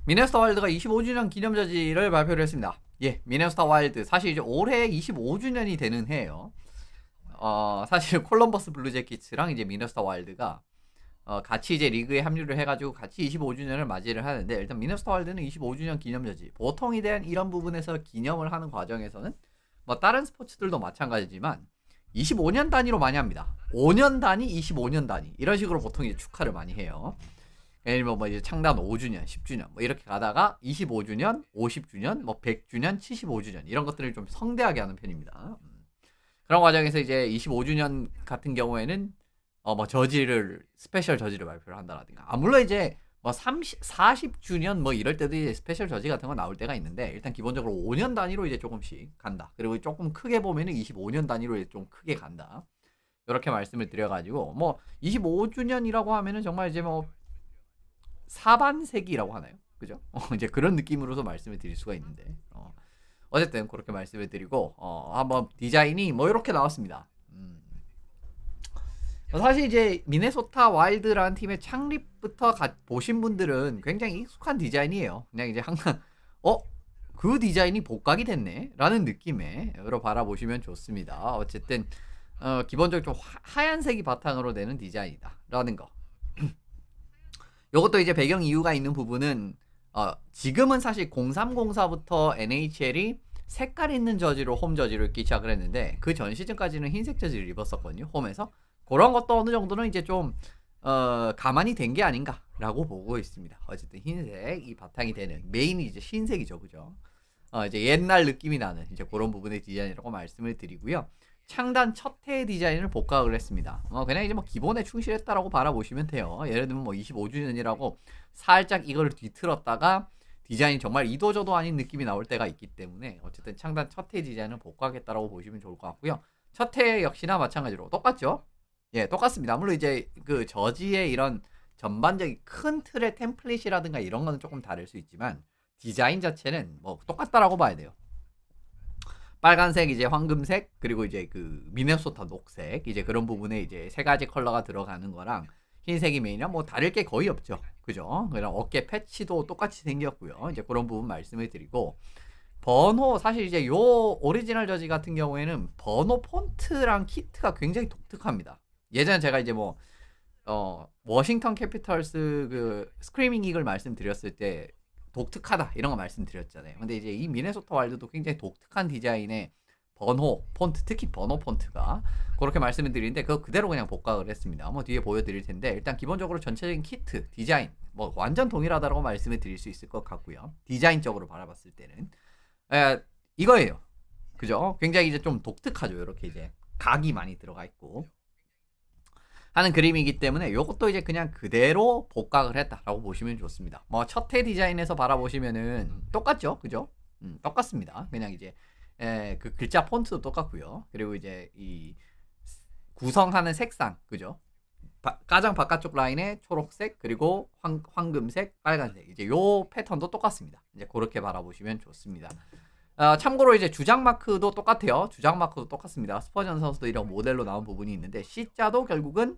미네소타 와일드가 25주년 기념 저지를 발표를 했습니다. 예, 미네소타 와일드 사실 이제 올해 25주년이 되는 해예요. 사실 콜럼버스 블루제키츠랑 이제 미네소타 와일드가 같이 이제 리그에 합류를 해가지고 같이 25주년을 맞이를 하는데, 일단 미네소타 와일드는 25주년 기념 저지. 보통 이런 부분에서 기념을 하는 과정에서는 뭐 다른 스포츠들도 마찬가지지만 25년 단위로 많이 합니다. 5년 단위, 25년 단위 이런 식으로 보통 이제 축하를 많이 해요. 예를 들면 뭐 이제 창단 5주년, 10주년 뭐 이렇게 가다가 25주년, 50주년, 뭐 100주년, 75주년 이런 것들을 좀 성대하게 하는 편입니다. 그런 과정에서 이제 25주년 같은 경우에는 뭐 스페셜 저지를 발표를 한다라든가. 물론 이제 뭐 40주년 뭐 이럴 때도 이제 스페셜 저지 같은 거 나올 때가 있는데, 일단 기본적으로 5년 단위로 이제 조금씩 간다. 그리고 조금 크게 보면은 25년 단위로 이제 좀 크게 간다. 이렇게 말씀을 드려가지고, 뭐 25주년이라고 하면은 정말 이제 뭐 사반세기라고 하나요? 그죠? 이제 그런 느낌으로서 말씀을 드릴 수가 있는데, 어쨌든 그렇게 말씀을 드리고, 한번 디자인이 뭐 이렇게 나왔습니다. 사실 이제 미네소타 와일드라는 팀의 창립부터 보신 분들은 굉장히 익숙한 디자인이에요. 그냥 이제 항상 그 디자인이 복각이 됐네 라는 느낌에 여러 바라보시면 좋습니다. 어쨌든 기본적으로 좀 하얀색이 바탕으로 되는 디자인이다 라는 거. 요것도 이제 배경 이유가 있는 부분은 지금은 사실 0304부터 NHL이 색깔 있는 저지로 홈 저지를 입기 시작을 했는데, 그 전 시즌까지는 흰색 저지를 입었었거든요, 홈에서. 그런 것도 어느 정도는 이제 좀 가만히 된 게 아닌가라고 보고 있습니다. 어쨌든 흰색이 바탕이 되는, 메인이 이제 흰색이죠, 그죠? 이제 옛날 느낌이 나는 이제 그런 부분의 디자인이라고 말씀을 드리고요. 창단 첫 해의 디자인을 복각을 했습니다. 그냥 이제 뭐 기본에 충실했다라고 바라보시면 돼요. 예를 들면 뭐 25주년이라고 살짝 이걸 뒤틀었다가 디자인이 정말 이도저도 아닌 느낌이 나올 때가 있기 때문에, 어쨌든 창단 첫 해 디자인을 복각했다라고 보시면 좋을 것 같고요. 첫 해 역시나 마찬가지로 똑같죠? 예, 똑같습니다. 물론 이제 그 저지의 이런 전반적인 큰 틀의 템플릿이라든가 이런 거는 조금 다를 수 있지만, 디자인 자체는 뭐 똑같다라고 봐야 돼요. 빨간색, 이제 황금색, 그리고 이제 그 미네소타 녹색, 이제 그런 부분에 이제 세 가지 컬러가 들어가는 거랑 흰색이 메인이랑 뭐 다를 게 거의 없죠. 그죠? 그냥 어깨 패치도 똑같이 생겼고요. 이제 그런 부분 말씀을 드리고, 번호, 사실 이제 요 오리지널 저지 같은 경우에는 번호 폰트랑 키트가 굉장히 독특합니다. 예전에 제가 이제 뭐 워싱턴 캐피털스 그 스크리밍 이글 말씀드렸을 때 독특하다 이런 거 말씀드렸잖아요. 근데 이제 이 미네소타 와일드도 굉장히 독특한 디자인의 번호 폰트, 특히 번호 폰트가 그렇게 말씀을 드리는데, 그거 그대로 그냥 복각을 했습니다. 뭐 뒤에 보여드릴 텐데, 일단 기본적으로 전체적인 키트 디자인 뭐 완전 동일하다라고 말씀을 드릴 수 있을 것 같고요. 디자인적으로 바라봤을 때는 이거예요. 그죠? 굉장히 이제 좀 독특하죠. 이렇게 이제 각이 많이 들어가 있고 하는 그림이기 때문에 이것도 이제 그냥 그대로 복각을 했다라고 보시면 좋습니다. 뭐 첫 해 디자인에서 바라보시면은 똑같죠, 그죠? 똑같습니다. 그냥 이제 그 글자 폰트도 똑같고요. 그리고 이제 이 구성하는 색상, 그죠? 가장 바깥쪽 라인에 초록색, 그리고 황금색, 빨간색, 이제 요 패턴도 똑같습니다. 이제 그렇게 바라보시면 좋습니다. 참고로 이제 주장 마크도 똑같아요. 주장 마크도 똑같습니다. 스퍼전 선수도 이런 모델로 나온 부분이 있는데, C자도 결국은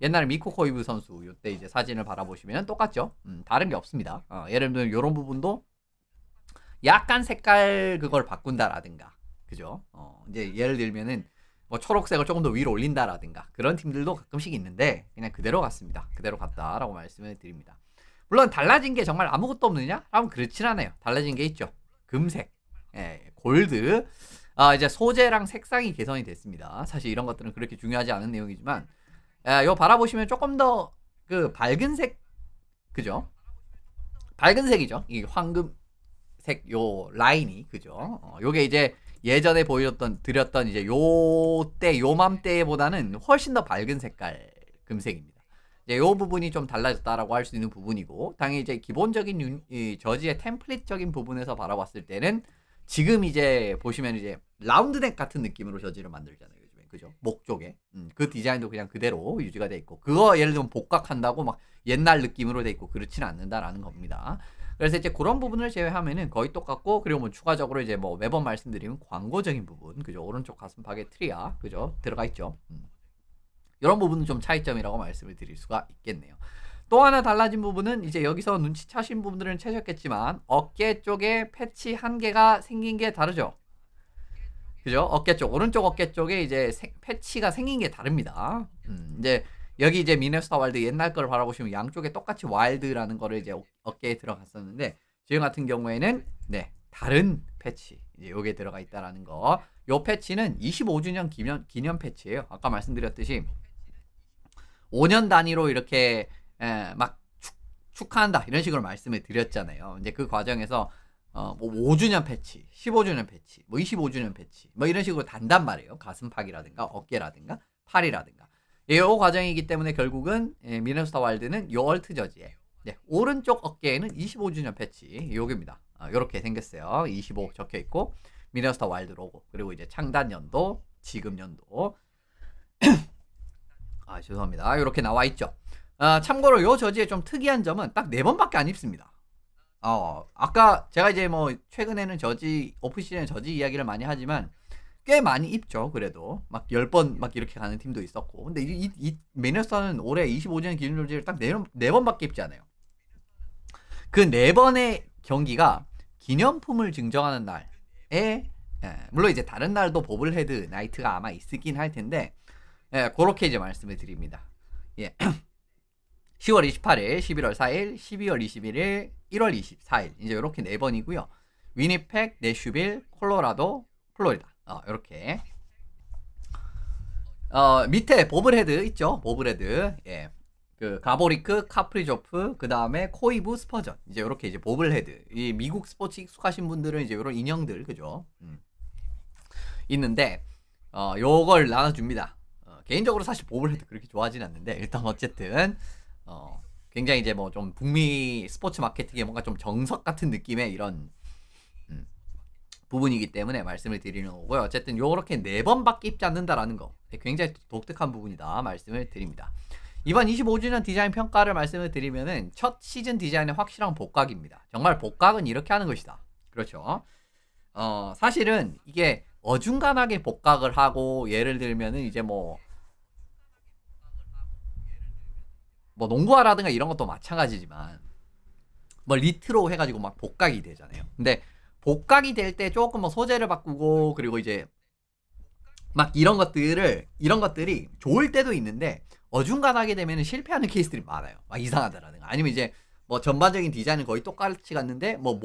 옛날에 미코 코이브 선수 요때 이제 사진을 바라보시면 똑같죠. 다른 게 없습니다. 예를 들면 이런 부분도 약간 색깔 그걸 바꾼다라든가, 그죠? 이제 예를 들면은 뭐 초록색을 조금 더 위로 올린다라든가 그런 팀들도 가끔씩 있는데, 그냥 그대로 갔습니다. 그대로 갔다라고 말씀을 드립니다. 물론 달라진 게 정말 아무것도 없느냐? 하면 그렇진 않아요. 달라진 게 있죠. 금색, 골드, 이제 소재랑 색상이 개선이 됐습니다. 사실 이런 것들은 그렇게 중요하지 않은 내용이지만, 요 바라보시면 조금 더 그 밝은 색, 그죠? 밝은 색이죠. 이 황금색 요 라인이, 그죠? 요게 이제 예전에 드렸던 이제 요맘때보다는 훨씬 더 밝은 색깔 금색입니다. 이제 요 부분이 좀 달라졌다라고 할 수 있는 부분이고, 당연히 이제 기본적인 이 저지의 템플릿적인 부분에서 바라봤을 때는 지금 이제 보시면 이제 라운드넥 같은 느낌으로 저지를 만들잖아요, 요즘에. 그죠? 목 쪽에. 그 디자인도 그냥 그대로 유지가 돼 있고, 그거 예를 들면 복각한다고 막 옛날 느낌으로 돼 있고 그렇지는 않는다라는 겁니다. 그래서 이제 그런 부분을 제외하면은 거의 똑같고, 그리고 뭐 추가적으로 이제 뭐 매번 말씀드리면 광고적인 부분, 그죠? 오른쪽 가슴팍에 트리아, 그죠? 들어가 있죠. 이런 부분은 좀 차이점이라고 말씀을 드릴 수가 있겠네요. 또 하나 달라진 부분은 이제 여기서 눈치차신 분들은 채셨겠지만 어깨 쪽에 패치 한 개가 생긴 게 다르죠. 그죠? 어깨 쪽, 오른쪽 어깨 쪽에 이제 패치가 생긴 게 다릅니다. 이제 여기 이제 미네소타 와일드 옛날 걸 바라보시면 양쪽에 똑같이 와일드라는 거를 이제 어깨에 들어갔었는데 지금 같은 경우에는 네, 다른 패치 이제 요게 들어가 있다라는 거. 요 패치는 25주년 기념 패치예요. 아까 말씀드렸듯이 5년 단위로 이렇게 막 축하한다 이런 식으로 말씀을 드렸잖아요. 이제 그 과정에서 뭐 5주년 패치, 15주년 패치, 뭐 25주년 패치, 뭐 이런 식으로 단단 말이에요. 가슴팍이라든가 어깨라든가 팔이라든가. 이 과정이기 때문에 결국은 미네소타 와일드는 요 얼트 저지에 네, 오른쪽 어깨에는 25주년 패치 요겁니다. 요렇게 생겼어요. 25 적혀 있고 미네소타 와일드 로고 그리고 이제 창단 연도, 지금 연도. 죄송합니다. 요렇게 나와 있죠. 참고로 요 저지의 좀 특이한 점은 딱 4번밖에 안 입습니다. 아까 제가 이제 뭐 최근에는 저지 오프시즌 저지 이야기를 많이 하지만 꽤 많이 입죠. 그래도 막 10번 막 이렇게 가는 팀도 있었고. 근데 이 미네소타는 올해 25주년 기준 저지를 딱 4번밖에 입지 않아요. 그 4번의 경기가 기념품을 증정하는 날에 물론 이제 다른 날도 보블헤드 나이트가 아마 있긴 할 텐데 그렇게 이제 말씀을 드립니다. 예. 10월 28일, 11월 4일, 12월 21일, 1월 24일 이제 이렇게 4번이고요. 위니펙, 내슈빌, 콜로라도, 플로리다 이렇게 밑에 보블헤드 있죠. 보블헤드 예. 그 가보리크, 카프리조프, 그 다음에 코이브, 스퍼전 이제 이렇게 이제 보블헤드 이 미국 스포츠 익숙하신 분들은 이제 이런 인형들 그죠? 있는데 요걸 나눠줍니다. 개인적으로 사실 보블헤드 그렇게 좋아하진 않는데 일단 어쨌든 굉장히 이제 뭐 좀 북미 스포츠 마케팅에 뭔가 좀 정석 같은 느낌의 이런 부분이기 때문에 말씀을 드리는 거고요. 어쨌든 요렇게 4번밖에 입지 않는다라는 거 굉장히 독특한 부분이다 말씀을 드립니다. 이번 25주년 디자인 평가를 말씀을 드리면은 첫 시즌 디자인의 확실한 복각입니다. 정말 복각은 이렇게 하는 것이다. 그렇죠. 사실은 이게 어중간하게 복각을 하고 예를 들면은 이제 뭐 농구화라든가 이런 것도 마찬가지지만 뭐 리트로 해가지고 막 복각이 되잖아요. 근데 복각이 될 때 조금 뭐 소재를 바꾸고 그리고 이제 막 이런 것들이 좋을 때도 있는데 어중간하게 되면 실패하는 케이스들이 많아요. 막 이상하다라든가 아니면 이제 뭐 전반적인 디자인은 거의 똑같이 갔는데 뭐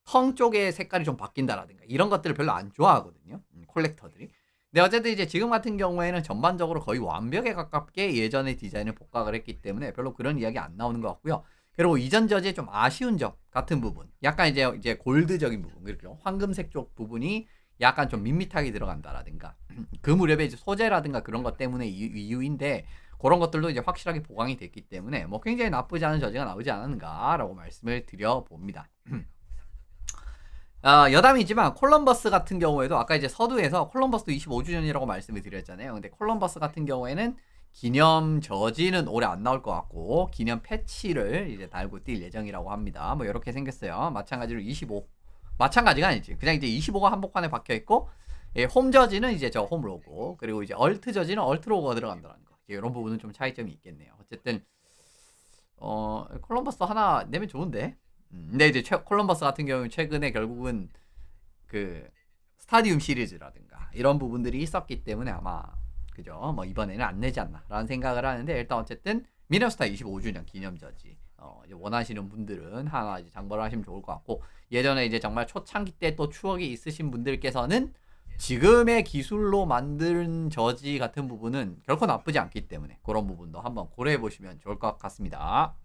텅 쪽의 색깔이 좀 바뀐다라든가 이런 것들을 별로 안 좋아하거든요. 콜렉터들이. 근데 어쨌든 이제 지금 같은 경우에는 전반적으로 거의 완벽에 가깝게 예전의 디자인을 복각을 했기 때문에 별로 그런 이야기 안 나오는 것 같고요. 그리고 이전 저지의 좀 아쉬운 점 같은 부분, 약간 이제 골드적인 부분, 그리고 황금색 쪽 부분이 약간 좀 밋밋하게 들어간다라든가 그 무렵에 이제 소재라든가 그런 것 때문에 이유인데 그런 것들도 이제 확실하게 보강이 됐기 때문에 뭐 굉장히 나쁘지 않은 저지가 나오지 않았는가라고 말씀을 드려봅니다. 여담이지만 콜럼버스 같은 경우에도 아까 이제 서두에서 콜럼버스도 25주년이라고 말씀을 드렸잖아요. 근데 콜럼버스 같은 경우에는 기념 저지는 올해 안 나올 것 같고 기념 패치를 이제 달고 뛸 예정이라고 합니다. 뭐 이렇게 생겼어요. 마찬가지로 25 마찬가지가 아니지. 그냥 이제 25가 한복판에 박혀 있고 홈 저지는 이제 저 홈 로고 그리고 이제 얼트 저지는 얼트 로고가 들어간다는 거. 이런 부분은 좀 차이점이 있겠네요. 어쨌든 콜럼버스 하나 내면 좋은데. 근데 이제 콜럼버스 같은 경우는 최근에 결국은 그 스타디움 시리즈라든가 이런 부분들이 있었기 때문에 아마 그죠? 뭐 이번에는 안 내지 않나라는 생각을 하는데 일단 어쨌든 미네소타 25주년 기념 저지 이제 원하시는 분들은 하나 이제 장보를 하시면 좋을 것 같고 예전에 이제 정말 초창기 때 또 추억이 있으신 분들께서는 지금의 기술로 만든 저지 같은 부분은 결코 나쁘지 않기 때문에 그런 부분도 한번 고려해 보시면 좋을 것 같습니다.